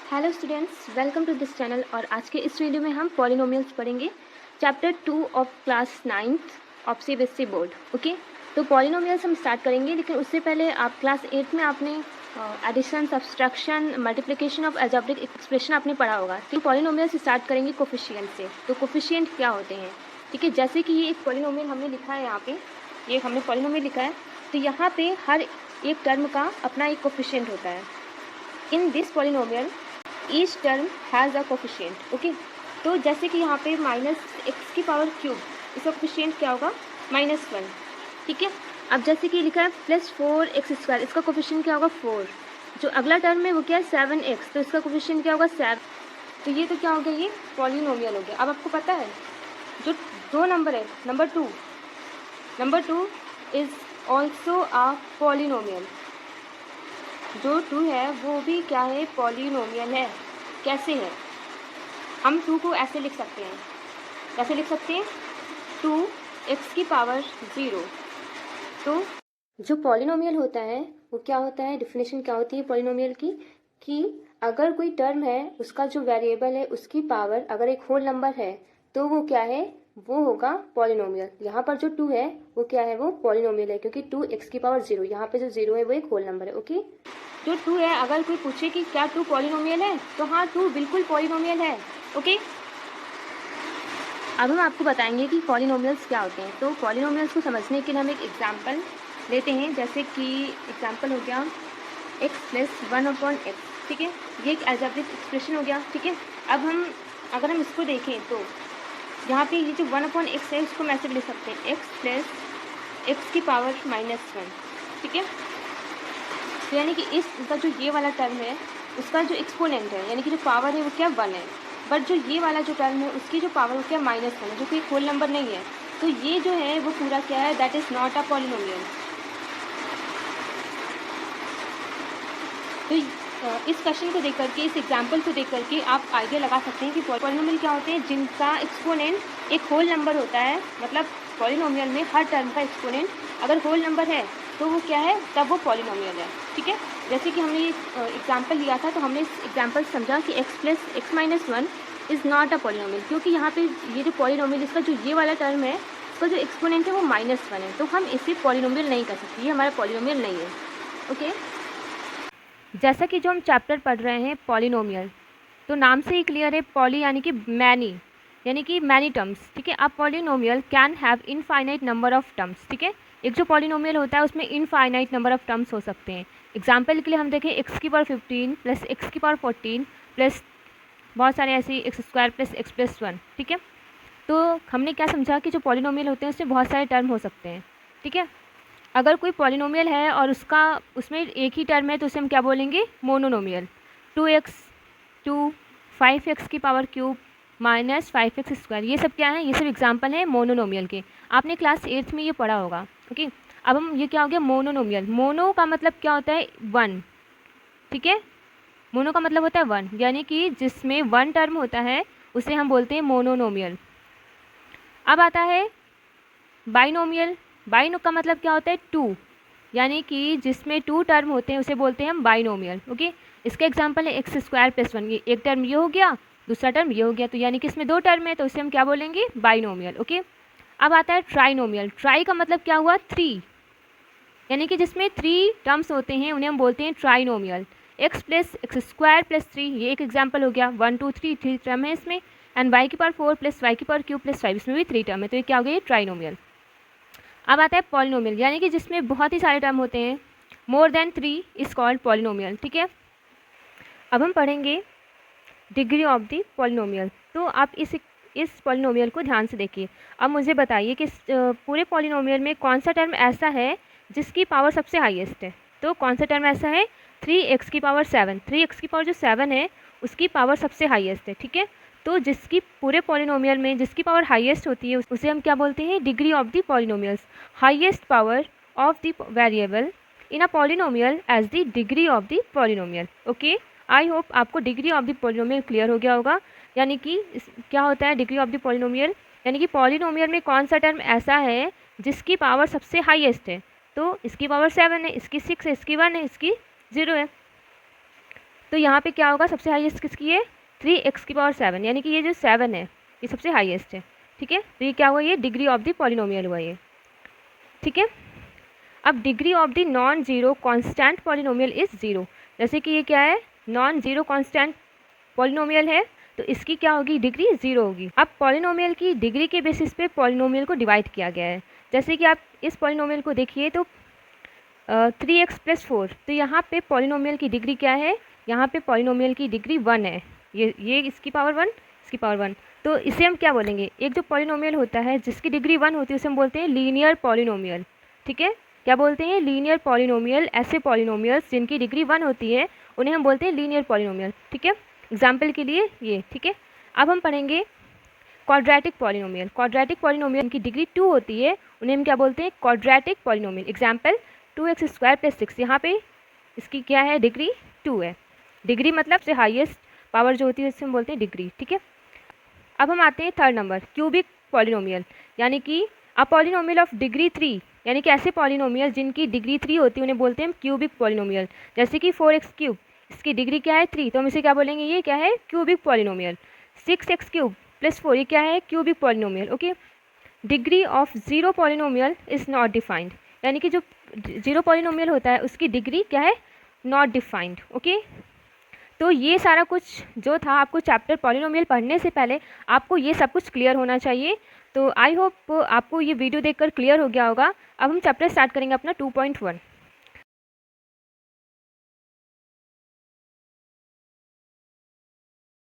Hello students, welcome to this channel. और आज के इस वीडियो में हम पॉलिनोमियल्स पढ़ेंगे, chapter 2 of class 9th of CBSE board. Okay, तो पॉलिनोमियल्स हम स्टार्ट करेंगे, लेकिन उससे पहले आप क्लास 8 में आपने addition, subtraction, multiplication of algebraic expression आपने पढ़ा होगा। तो पॉलिनोमियल्स स्टार्ट करेंगे कोफिशिएंट से। तो कोफिशिएंट क्या होते हैं, ठीक है। जैसे कि ये एक पॉलिनोमियल हमने लिखा है, यहाँ पे ये हमने पॉलिनोमियल लिखा है, तो यहाँ पे हर एक टर्म का अपना एक कोफिशिएंट होता है। In this polynomial each term has a coefficient. Okay, तो जैसे कि यहाँ पे माइनस एक्स की पावर क्यूब, इसका कोफिशिएंट क्या होगा? -1। ठीक है। अब जैसे कि लिखा है +4x², इसका कोफिशिएंट क्या होगा? 4। जो अगला टर्म है वो क्या है? 7x, तो इसका कोफिशिएंट क्या होगा? 7। तो ये तो क्या हो गया? ये पॉलिनोमियल हो गया। अब आपको पता है जो दो नंबर है, number two is also a polynomial. जो 2 है वो भी क्या है? पॉलिनोमियल है। कैसे है? हम 2 को ऐसे लिख सकते हैं। कैसे लिख सकते हैं? 2x⁻0। तो जो पॉलिनोमियल होता है वो क्या होता है? डेफिनेशन क्या होती है पॉलिनोमियल की? कि अगर कोई टर्म है, उसका जो वेरिएबल है उसकी पावर अगर एक होल नंबर है तो वो क्या है? वो होगा पॉलिनोमियल। यहाँ पर जो 2 है वो क्या है? वो पॉलिनोमियल है, क्योंकि 2x⁻0, यहाँ पे जो 0 है वो एक होल नंबर है। ओके, जो 2 है, अगर कोई पूछे कि क्या 2 पॉलिनोमियल है, तो हाँ, 2 बिल्कुल पॉलिनोमियल है। ओके, अब हम आपको बताएंगे कि पॉलिनोमियल्स क्या होते हैं। तो पॉलिनोमियल्स को समझने के लिए हम एक एग्जांपल लेते हैं। जैसे कि एग्जांपल हो गया x + 1/x। ठीक है, ये एक अलजेब्रिक एक्सप्रेशन हो गया। ठीक है, अब अगर हम इसको देखें तो यहाँ पे ये जो 1/x है उसको हम ऐसे भी लिख सकते हैं, x + x⁻−1। ठीक है, तो यानी कि इसका जो ये वाला टर्म है उसका जो एक्सपोनेंट है, यानी कि जो पावर है वो क्या? 1 है। बट जो ये वाला जो टर्म है उसकी जो पावर वो क्या? -1 है, जो कि एक होल नंबर नहीं है। तो ये जो है वो पूरा क्या है? That is not a polynomial. तो इस क्वेश्चन को देख करके, इस एग्जाम्पल को देख करके आप आइडिया लगा सकते हैं कि पॉलिनोमियल क्या होते हैं? जिनका एक्सपोनेंट एक होल नंबर होता है। मतलब पॉलिनोमियल में हर टर्म का एक्सपोनेंट अगर होल नंबर है तो वो क्या है? तब वो पॉलिनोमियल है। ठीक है, जैसे कि हमने एग्जाम्पल लिया था, तो हमने इस एग्जाम्पल समझा कि x + x-1 is not a polynomial, क्योंकि यहाँ पे ये जो पॉलिनोमियल, इसका जो ये वाला टर्म है उसका जो एक्सपोनेंट है वो -1 है, तो हम इसे पॉलिनोमियल नहीं कर सकते, ये हमारा पॉलिनोमियल नहीं है। ओके, जैसा कि जो हम चैप्टर पढ़ रहे हैं पॉलिनोमियल, तो नाम से ही क्लियर है, पॉली यानी कि मैनी, यानी कि मैनी टर्म्स। ठीक है, अब polynomial can have infinite number of terms. ठीक है, एक जो पॉलिनोमियल होता है उसमें इनफाइनाइट नंबर ऑफ टर्म्स हो सकते हैं। एग्जाम्पल के लिए हम देखें x⁻15 + x⁻14 प्लस बहुत सारे ऐसे x² + x+1। ठीक है, तो हमने क्या समझा कि जो पॉलिनोमियल होते हैं उसमें बहुत सारे टर्म हो सकते हैं। ठीक है, अगर कोई पॉलिनोमियल है और उसमें एक ही टर्म है तो उसे हम क्या बोलेंगे? मोनोनोमियल। 2x 2 5x⁻³ -5x², ये सब क्या है? ये सब एग्जाम्पल हैं मोनोनोमियल के। आपने क्लास 8th में ये पढ़ा होगा। ओके, अब हम ये क्या हो गया? मोनोनोमियल। मोनो का मतलब क्या होता है? 1। ठीक है, मोनो का मतलब होता है 1, यानी कि जिसमें 1 टर्म होता है उसे हम बोलते हैं मोनोनोमियल। अब आता है बाइनोमियल। बाइनो का मतलब क्या होता है? 2, यानी कि जिसमें 2 टर्म होते हैं उसे बोलते हैं हम बाइनोमियल। ओके, इसका एग्जांपल है x² + 1। ये एक टर्म ये हो गया, दूसरा टर्म ये हो गया, तो यानी कि इसमें 2 टर्म है तो उसे हम क्या बोलेंगे? बाइनोमियल। ओके, अब आता है ट्राइनोमियल। ट्राई का मतलब क्या हुआ? 3, यानी कि जिसमें 3 टर्म्स होते हैं उन्हें हम बोलते हैं ट्राइनोमियल। x + x² + 3, ये एक एग्जाम्पल हो गया। 1 2 3 3 टर्म है इसमें। एंड y⁴ + y⁵ + 5, इसमें भी 3 टर्म है, तो ये क्या हो गया? ट्राइनोमियल। अब आता है पॉलिनोमियल, यानी कि जिसमें बहुत ही सारे टर्म होते हैं, more than 3 is called polynomial. ठीक है, अब हम पढ़ेंगे डिग्री ऑफ द पॉलिनोमियल। तो आप इस पॉलिनोमियल को ध्यान से देखिए। अब मुझे बताइए कि पूरे पॉलिनोमियल में कौन सा टर्म ऐसा है जिसकी पावर सबसे हाईएस्ट है? तो कौन सा टर्म ऐसा है? 3x⁻7। 3x की पावर जो 7 है उसकी पावर सबसे हाईएस्ट है। ठीक है, तो जिसकी पूरे पॉलिनोमियल में जिसकी पावर हाईएस्ट होती है उसे हम क्या बोलते हैं? Degree of the polynomials. Highest power of the variable in a polynomial as the degree of the polynomial. Okay, I hope आपको degree of the polynomial clear हो गया होगा। यानी कि क्या होता है डिग्री ऑफ द पॉलिनोमियल? यानी कि पॉलिनोमियल में कौन सा टर्म ऐसा है जिसकी पावर सबसे हाईएस्ट है? तो इसकी पावर 7 है, इसकी 6 है, इसकी 1 है, इसकी 0 है। तो तो यहाँ पे क्या होगा, सबसे हाईएस्ट किसकी है, 3x⁻7, यानी कि ये जो 7 है ये सबसे हाईएस्ट है। ठीक है, तो ये क्या हुआ, ये डिग्री ऑफ द पॉलिनोमियल हुआ ये। ठीक है, अब degree of the non zero constant polynomial is 0। जैसे कि ये क्या है, नॉन जीरो कॉन्स्टेंट पॉलिनोमियल है, तो इसकी क्या होगी, डिग्री 0 होगी। अब पॉलिनोमियल की डिग्री के बेसिस पे पॉलिनोमियल को डिवाइड किया गया है। जैसे कि आप इस पॉलिनोमियल को देखिए तो 3x+4, तो यहाँ पे पॉलिनोमियल की डिग्री क्या है, यहाँ पे पॉलिनोमियल की डिग्री 1 है। ये इसकी पावर 1, इसकी पावर 1, तो इसे हम क्या बोलेंगे, एक जो पॉलिनोमियल होता है जिसकी डिग्री 1 होती है उसे हम बोलते हैं लीनियर पॉलिनोमियल। ठीक है, क्या बोलते हैं, लीनियर पॉलिनोमियल। ऐसे पॉलिनोमियल्स जिनकी डिग्री 1 होती है उन्हें हम बोलते हैं लीनियर पॉलिनोमियल। ठीक है, एग्जाम्पल के लिए ये। ठीक है, अब हम पढ़ेंगे क्वाड्रेटिक पॉलिनोमियल। क्वाड्रेटिक पॉलिनोमियल की डिग्री 2 होती है, उन्हें हम क्या बोलते हैं, क्वाड्रेटिक पॉलिनोमियल। एग्जाम्पल 2x² + 6, यहाँ पे इसकी क्या है, डिग्री 2 है। डिग्री मतलब से हाईएस्ट पावर जो होती है उससे हम बोलते हैं डिग्री। ठीक है, अब हम आते हैं थर्ड नंबर, क्यूबिक पॉलिनोमियल, यानी कि अ पॉलिनोमियल ऑफ डिग्री 3, यानी कि ऐसे पॉलिनोमियल जिनकी डिग्री 3 होती है उन्हें बोलते हैं क्यूबिक पॉलिनोमियल। जैसे कि 4x3, इसकी डिग्री क्या है, 3, तो हम इसे क्या बोलेंगे, ये क्या है, क्यूबिक पॉलिनोमियल। 6x³ + 4, ये क्या है, cubic polynomial. Okay, degree of zero polynomial is not defined, यानी कि जो जीरो पॉलिनोमियल होता है उसकी डिग्री क्या है, नॉट डिफाइंड। ओके, तो ये सारा कुछ जो था, आपको चैप्टर पॉलिनोमियल पढ़ने से पहले आपको ये सब कुछ क्लियर होना चाहिए। तो आई होप आपको ये वीडियो देखकर क्लियर हो गया होगा। अब हम चैप्टर स्टार्ट करेंगे अपना 2.1।